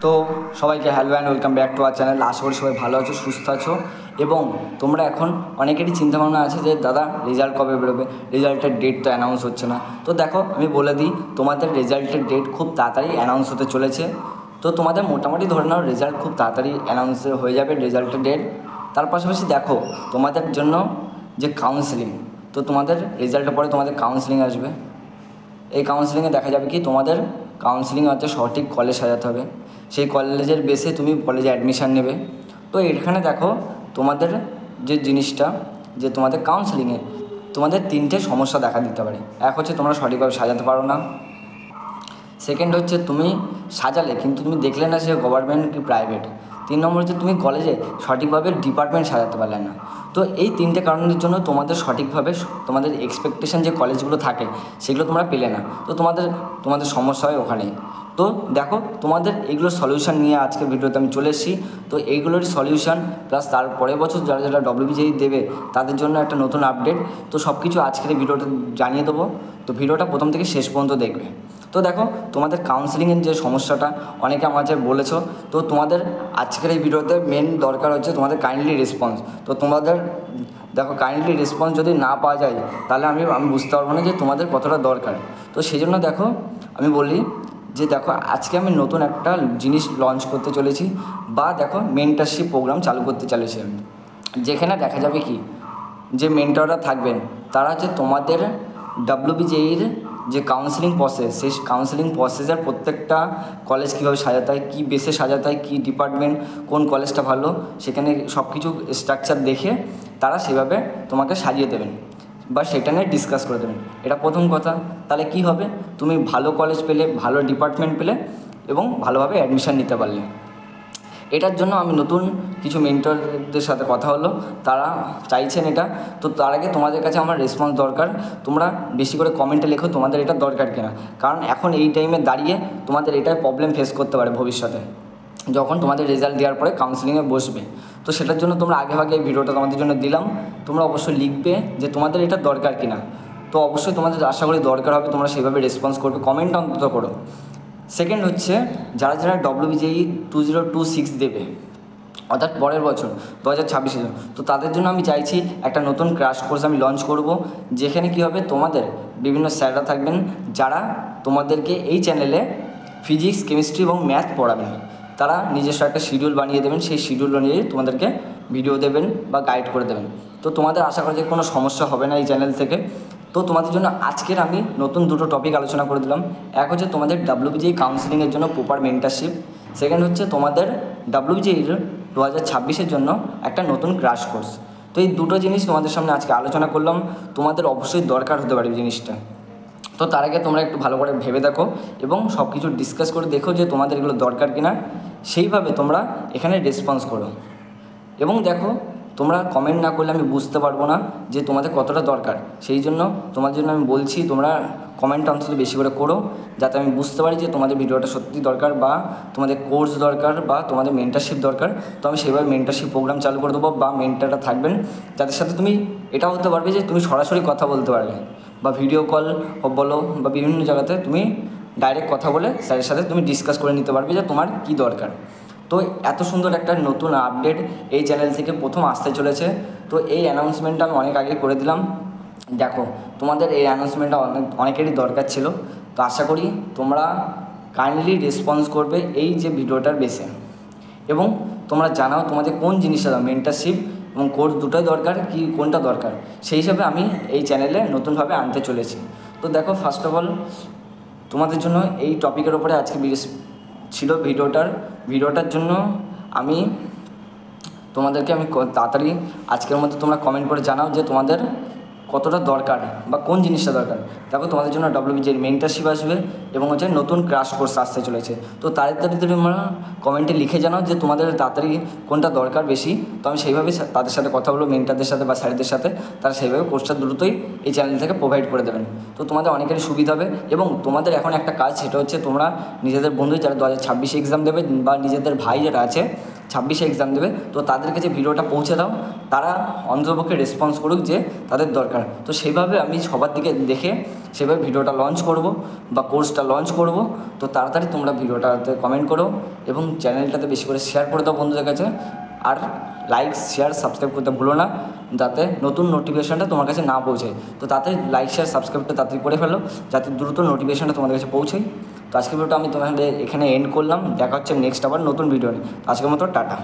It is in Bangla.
তো সবাইকে hello and welcome back to our channel. আশা করি সবাই ভালো আছো, সুস্থ আছো এবং তোমরা এখন অনেকেরই চিন্তাভাবনা আছে যে দাদা রেজাল্ট কবে বেরোবে, রেজাল্টের ডেট তো অ্যানাউন্স হচ্ছে না। তো দেখো আমি বলে দিই, তোমাদের রেজাল্টের ডেট খুব তাড়াতাড়ি অ্যানাউন্স হতে চলেছে। তো তোমাদের মোটামুটি ধরে নাও রেজাল্ট খুব তাড়াতাড়ি অ্যানাউন্স হয়ে যাবে রেজাল্টের ডেট। তার পাশাপাশি দেখো তোমাদের জন্য যে কাউন্সেলিং, তো তোমাদের রেজাল্টের পরে তোমাদের কাউন্সেলিং আসবে। এই কাউন্সেলিংয়ে দেখা যাবে কি তোমাদের কাউন্সেলিং হচ্ছে সঠিক কলেজ সাজাতে হবে, সেই কলেজের বেসে তুমি কলেজে অ্যাডমিশান নেবে। তো এখানে দেখো তোমাদের যে জিনিসটা, যে তোমাদের কাউন্সেলিংয়ে তোমাদের তিনটে সমস্যা দেখা দিতে পারে। এক হচ্ছে তোমরা সঠিকভাবে সাজাতে পারো না, সেকেন্ড হচ্ছে তুমি সাজালে কিন্তু তুমি দেখলে না সে গভর্নমেন্ট কি প্রাইভেট, 3 নম্বর হচ্ছে তুমি কলেজে সঠিকভাবে ডিপার্টমেন্ট সাজাতে পারলে না। তো এই তিনটে কারণের জন্য তোমাদের সঠিকভাবে তোমাদের এক্সপেকটেশন যে কলেজগুলো থাকে সেগুলো তোমরা পেলে না। তো তোমাদের সমস্যা হয় ওখানেই। তো দেখো তোমাদের এগুলোর সলিউশন নিয়ে আজকে ভিডিওতে আমি চলে এসেছি। তো এইগুলোর সলিউশন প্লাস তার পরের বছর যারা যারা WBJEE দেবে তাদের জন্য একটা নতুন আপডেট, তো সব কিছু আজকের এই ভিডিওটা জানিয়ে দেবো। তো ভিডিওটা প্রথম থেকে শেষ পর্যন্ত দেখবে। তো দেখো তোমাদের কাউন্সেলিংয়ের যে সমস্যাটা অনেকে আমার কাছে বলেছো, তো তোমাদের আজকের এই ভিডিওতে মেন দরকার হচ্ছে তোমাদের কাইন্ডলি রেসপন্স। তো তোমাদের দেখো কাইন্ডলি রেসপন্স যদি না পাওয়া যায় তাহলে আমি বুঝতে পারবো না যে তোমাদের কতটা দরকার। তো সেই জন্য দেখো আমি বলি যে দেখো আজকে আমি নতুন একটা জিনিস লঞ্চ করতে চলেছি, বা দেখো মেন্টারশিপ প্রোগ্রাম চালু করতে চলেছি আমি, যেখানে দেখা যাবে কি যে মেন্টররা থাকবেন তারা যে তোমাদের WBJEEর যে কাউন্সেলিং প্রসেস, সেই কাউন্সেলিং প্রসেসের প্রত্যেকটা কলেজ কীভাবে সাজাতে হয়, কী বেসে সাজাতে হয়, কী ডিপার্টমেন্ট কোন কলেজটা ভালো, সেখানে সব কিছু স্ট্রাকচার দেখে তারা সেভাবে তোমাকে সাজিয়ে দেবেন বা সেটা নিয়ে ডিসকাস করে দেবেন। এটা প্রথম কথা। তাহলে কি হবে, তুমি ভালো কলেজ পেলে, ভালো ডিপার্টমেন্ট পেলে এবং ভালোভাবে অ্যাডমিশান নিতে পারলে। এটার জন্য আমি নতুন কিছু মেন্টরদের সাথে কথা হলো, তারা চাইছেন এটা। তো তার আগে তোমাদের কাছে আমার রেসপন্স দরকার। তোমরা বেশি করে কমেন্টে লেখো তোমাদের এটা দরকার কিনা, কারণ এখন এই টাইমে দাঁড়িয়ে তোমাদের এটাই প্রবলেম ফেস করতে পারে ভবিষ্যতে যখন তোমাদের রেজাল্ট দেওয়ার পরে কাউন্সেলিংয়ে বসবে। তো সেটার জন্য তোমরা আগেভাগে এই ভিডিওটা তোমাদের জন্য দিলাম। তোমরা অবশ্যই লিখবে যে তোমাদের এটা দরকার কিনা। তো অবশ্যই তোমাদের আশা করি দরকার হবে, তোমরা সেইভাবে রেসপন্স করবে, কমেন্ট অন্তত করো। সেকেন্ড হচ্ছে যারা যারা WBJEE 2026 দেবে, অর্থাৎ পরের বছর 2026-এর জন্য, তো তাদের জন্য আমি চাইছি একটা নতুন ক্র্যাশ কোর্স আমি লঞ্চ করব, যেখানে কী হবে তোমাদের বিভিন্ন স্যাররা থাকবেন যারা তোমাদেরকে এই চ্যানেলে ফিজিক্স, কেমিস্ট্রি এবং ম্যাথ পড়াবেন। তারা নিজস্ব একটা শিডিউল বানিয়ে দেবেন, সেই শিডিউল অনুযায়ী তোমাদেরকে ভিডিও দেবেন বা গাইড করে দেবেন। তো তোমাদের আশা করি যে কোনো সমস্যা হবে না এই চ্যানেল থেকে। তো তোমাদের জন্য আজকের আমি নতুন দুটো টপিক আলোচনা করে দিলাম। এক হচ্ছে তোমাদের WBJEE কাউন্সেলিংয়ের জন্য প্রপার মেন্টারশিপ, সেকেন্ড হচ্ছে তোমাদের WBJEEর 2026-এর জন্য একটা নতুন ক্র্যাশ কোর্স। তো এই দুটো জিনিস তোমাদের সামনে আজকে আলোচনা করলাম, তোমাদের অবশ্যই দরকার হতে পারে এই জিনিসটা। তো তার আগে তোমরা একটু ভালো করে ভেবে দেখো এবং সব কিছু ডিসকাস করে দেখো যে তোমাদের এগুলো দরকার কিনা, সেইভাবে তোমরা এখানে রেসপন্স করো। এবং দেখো তোমরা কমেন্ট না করলে আমি বুঝতে পারবো না যে তোমাদের কতটা দরকার। সেই জন্য তোমাদের জন্য আমি বলছি তোমরা কমেন্ট অন্তত বেশি করে করো, যাতে আমি বুঝতে পারি যে তোমাদের ভিডিওটা সত্যি দরকার বা তোমাদের কোর্স দরকার বা তোমাদের মেন্টারশিপ দরকার। তো আমি সেভাবে মেন্টারশিপ প্রোগ্রাম চালু করে দেবো, বা মেন্টাররা থাকবেন যাদের সাথে তুমি এটাও হতে পারবে যে তুমি সরাসরি কথা বলতে পারবে, বা ভিডিও কল বলো বা বিভিন্ন জায়গাতে তুমি ডাইরেক্ট কথা বলে স্যারের সাথে তুমি ডিসকাস করে নিতে পারবে যে তোমার কী দরকার। তো এত সুন্দর একটা নতুন আপডেট এই চ্যানেল থেকে প্রথম আসতে চলেছে। তো এই অ্যানাউন্সমেন্টটা আমি অনেক আগে করে দিলাম। দেখো তোমাদের এই অ্যানাউন্সমেন্টটা অনেকেরই দরকার ছিল। তো আশা করি তোমরা কাইন্ডলি রেসপন্স করবে এই যে ভিডিওটার বেসে, এবং তোমরা জানাও তোমাদের কোন জিনিসটা মেন্টারশিপ এবং কোর্স দুটোই দরকার, কি কোনটা দরকার, সেই হিসাবে আমি এই চ্যানেলে নতুনভাবে আনতে চলেছি। তো দেখো ফার্স্ট অফ অল তোমাদের জন্য এই টপিকের ওপরে আজকে ছিল ভিডিওটার জন্য আমি তোমাদেরকে তাড়াতাড়ি আজকের মধ্যে তোমরা কমেন্ট করে জানাও যে তোমাদের কতটা দরকার বা কোন জিনিসটা দরকার। দেখো তোমাদের জন্য WBJEEর মেন্টারশিপ আসবে এবং হচ্ছে নতুন ক্র্যাশ কোর্স আসতে চলেছে। তো তাড়াতাড়ি তোমরা কমেন্টে লিখে জানাও যে তোমাদের তাড়াতাড়ি কোনটা দরকার বেশি। তো আমি সেইভাবে তাদের সাথে কথা বলবো, মেন্টারদের সাথে বা স্যারদের সাথে, তারা সেইভাবে কোর্সটা দ্রুতই এই চ্যানেল থেকে প্রোভাইড করে দেবেন। তো তোমাদের অনেকেরই সুবিধা হবে। এবং তোমাদের এখন একটা কাজ, সেটা হচ্ছে তোমরা নিজেদের বন্ধু যারা 2026 এক্সাম দেবে বা নিজেদের ভাই যারা আছে 26-এ এক্সাম দেবে, তো তাদের কাছে ভিডিওটা পৌঁছে দাও, তারা অন্ততপক্ষে রেসপন্স করুক যে তাদের দরকার। তো সেইভাবে আমি সবার দিকে দেখে সেভাবে ভিডিওটা লঞ্চ করব বা কোর্সটা লঞ্চ করব। তো তাড়াতাড়ি তোমরা ভিডিওটাতে কমেন্ট করো এবং চ্যানেলটাতে বেশি করে শেয়ার করে দাও বন্ধুদের কাছে। আর লাইক, শেয়ার, সাবস্ক্রাইব করতে ভুলো না, যাতে নতুন নোটিফিকেশানটা তোমার কাছে না পৌঁছায়। তো তাড়াতাড়ি লাইক, শেয়ার, সাবস্ক্রাইবটা তাড়াতাড়ি করে ফেলো, যাতে দ্রুত নোটিফিকেশানটা তোমাদের কাছে পৌঁছায়। তো আজকের ভিডিওটা আমি তোমাদের এখানে এন্ড করলাম। দেখা হচ্ছে নেক্সট আবার নতুন ভিডিও নিয়ে। আজকের মতো টাটা।